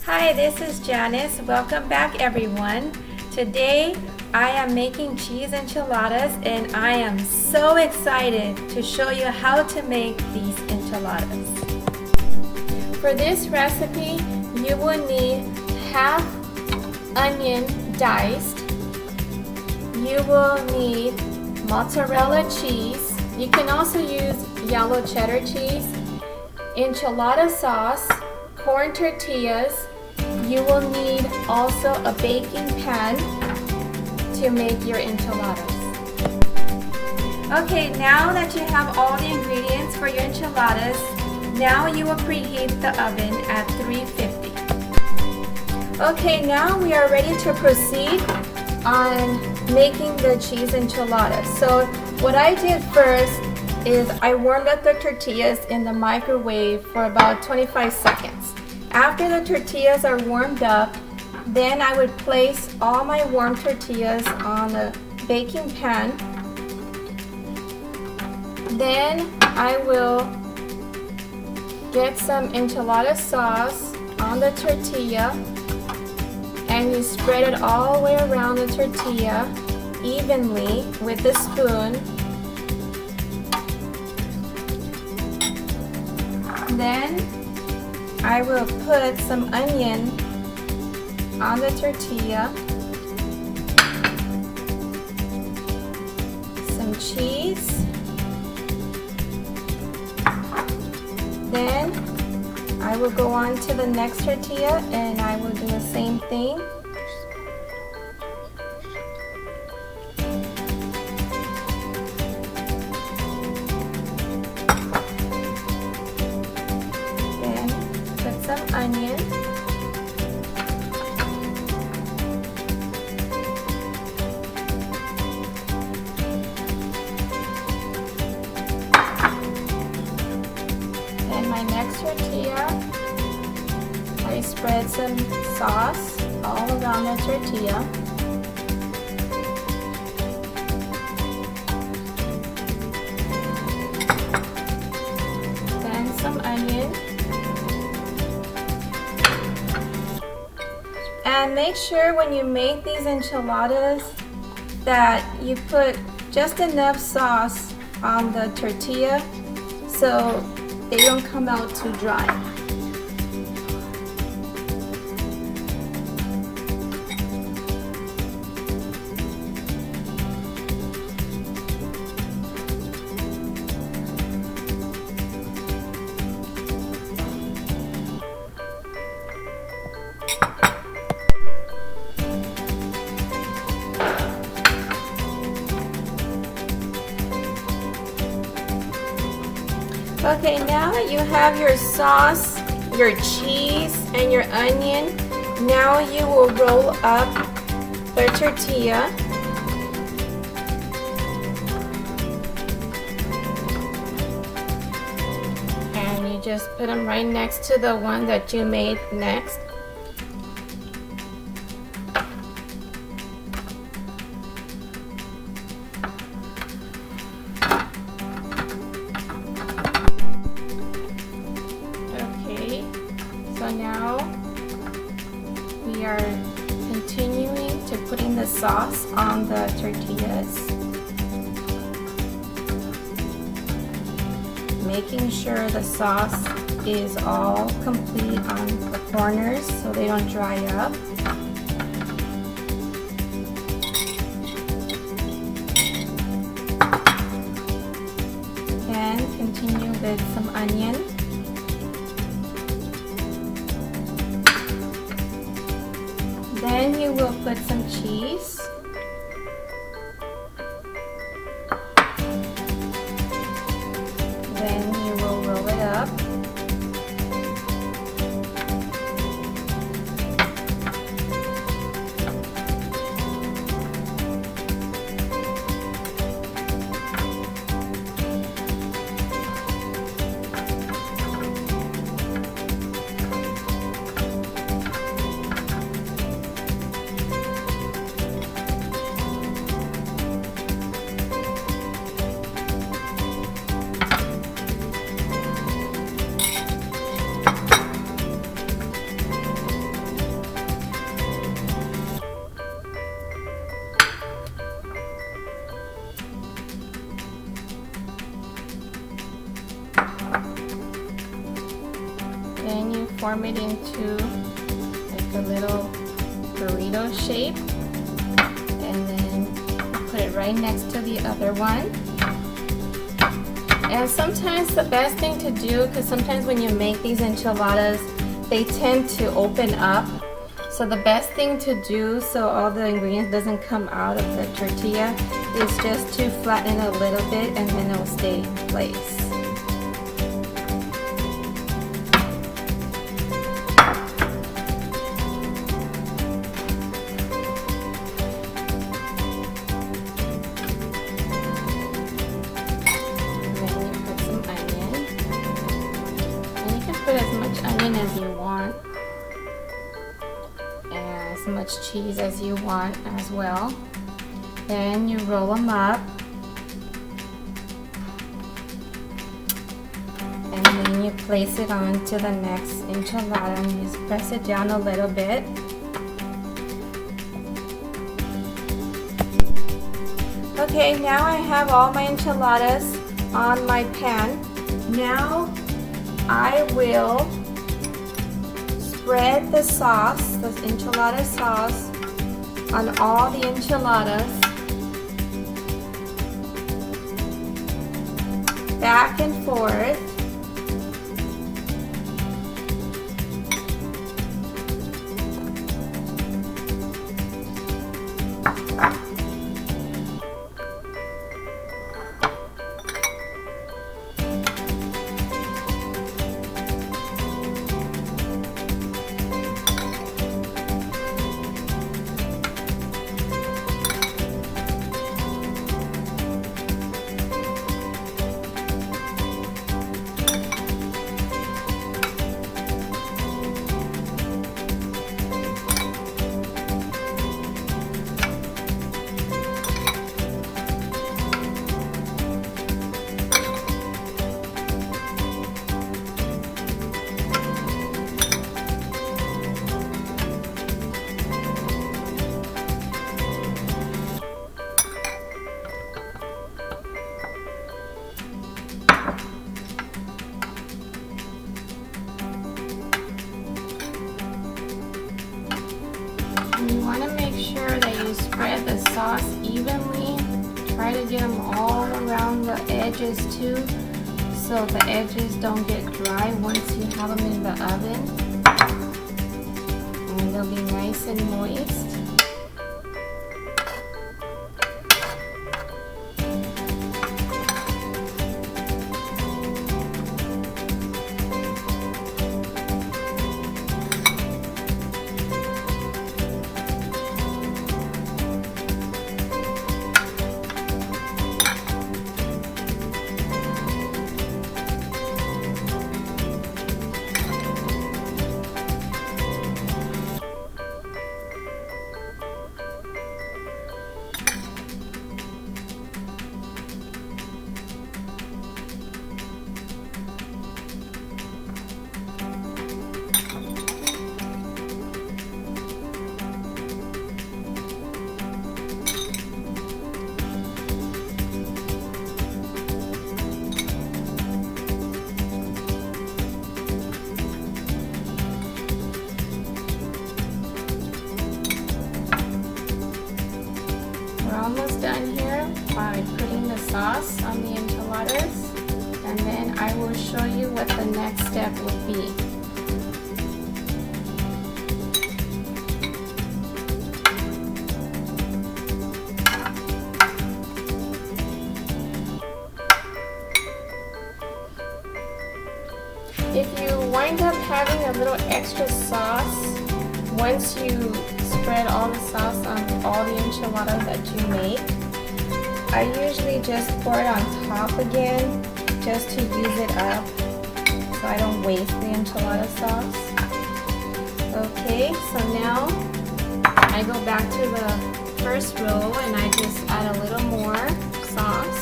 Hi, this is Janice. Welcome back everyone. Today I am making cheese enchiladas and I am so excited to show you how to make these enchiladas. For this recipe, you will need half onion diced. You will need mozzarella cheese. You can also use yellow cheddar cheese, enchilada sauce, corn tortillas. You will need also a baking pan to make your enchiladas. Okay, now that you have all the ingredients for your enchiladas, now you will preheat the oven at 350. Okay, now we are ready to proceed on making the cheese enchiladas. So what I did first is I warmed up the tortillas in the microwave for about 25 seconds. After the tortillas are warmed up, then I would place all my warm tortillas on the baking pan. Then I will get some enchilada sauce on the tortilla and you spread it all the way around the tortilla evenly with the spoon. Then I will put some onion on the tortilla, some cheese, then I will go on to the next tortilla and I will do the same thing. Some onion, and my next tortilla, I spread some sauce all around the tortilla. Then some onion. And make sure when you make these enchiladas that you put just enough sauce on the tortilla so they don't come out too dry. Okay, now that you have your sauce, your cheese, and your onion, now you will roll up the tortilla. And you just put them right next to the one that you made next. So now we are continuing to putting the sauce on the tortillas, making sure the sauce is all complete on the corners so they don't dry up. Then continue with some onion. Then you will put some cheese. Then you will roll it up. form it into like a little burrito shape, and then put it right next to the other one. And sometimes the best thing to do, because sometimes when you make these enchiladas, they tend to open up. So the best thing to do so all the ingredients doesn't come out of the tortilla is just to flatten it a little bit, and then it will stay in place. Put as much onion as you want, and as much cheese as you want as well. Then you roll them up, and then you place it onto the next enchilada and just press it down a little bit. Okay, now I have all my enchiladas on my pan. Now I will spread the sauce, the enchilada sauce, on all the enchiladas, back and forth. You want to make sure that you spread the sauce evenly. Try to get them all around the edges too, so the edges don't get dry once you have them in the oven. And they'll be nice and moist. We're almost done here by putting the sauce on the enchiladas, and then I will show you what the next step would be. If you wind up having a little extra sauce, once you spread all the sauce on all the enchiladas that you make, I usually just pour it on top again just to use it up so I don't waste the enchilada sauce. Okay, so now I go back to the first row and I just add a little more sauce.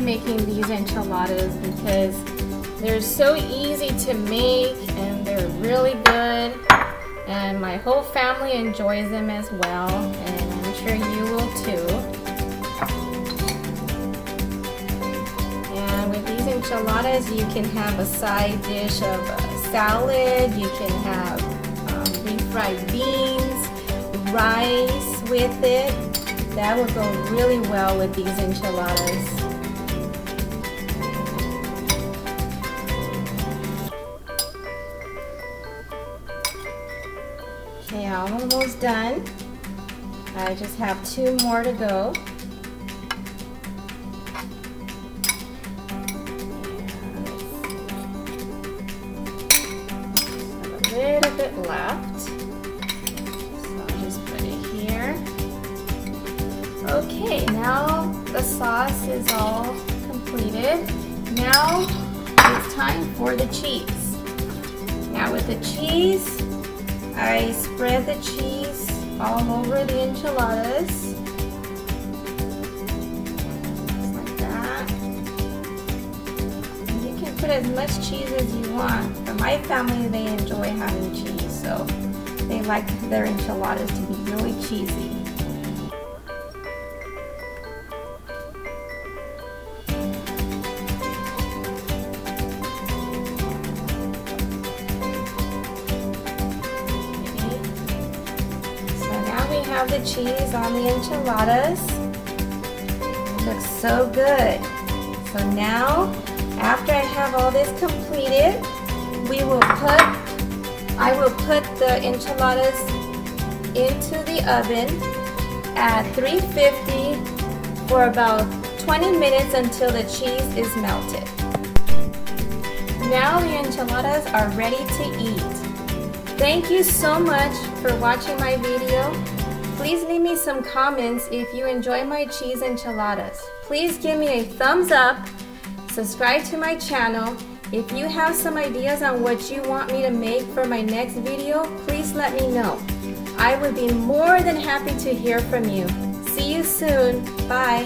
making these enchiladas because they're so easy to make and they're really good. And my whole family enjoys them as well, and I'm sure you will too. And with these enchiladas, you can have a side dish of salad, you can have refried beans, rice with it. That would go really well with these enchiladas. Okay, I'm almost done. I just have 2 more to go. A little bit left. So I'll just put it here. Okay, now the sauce is all completed. Now it's time for the cheese. Now with the cheese, I spread the cheese all over the enchiladas, just like that. And you can put as much cheese as you want. For my family, they enjoy having cheese, so they like their enchiladas to be really cheesy. Have the cheese on the enchiladas. It looks so good. So now, after I have all this completed, I will put the enchiladas into the oven at 350 for about 20 minutes until the cheese is melted. Now the enchiladas are ready to eat. Thank you so much for watching my video. Please leave me some comments if you enjoy my cheese enchiladas. Please give me a thumbs up, subscribe to my channel. If you have some ideas on what you want me to make for my next video, please let me know. I would be more than happy to hear from you. See you soon. Bye.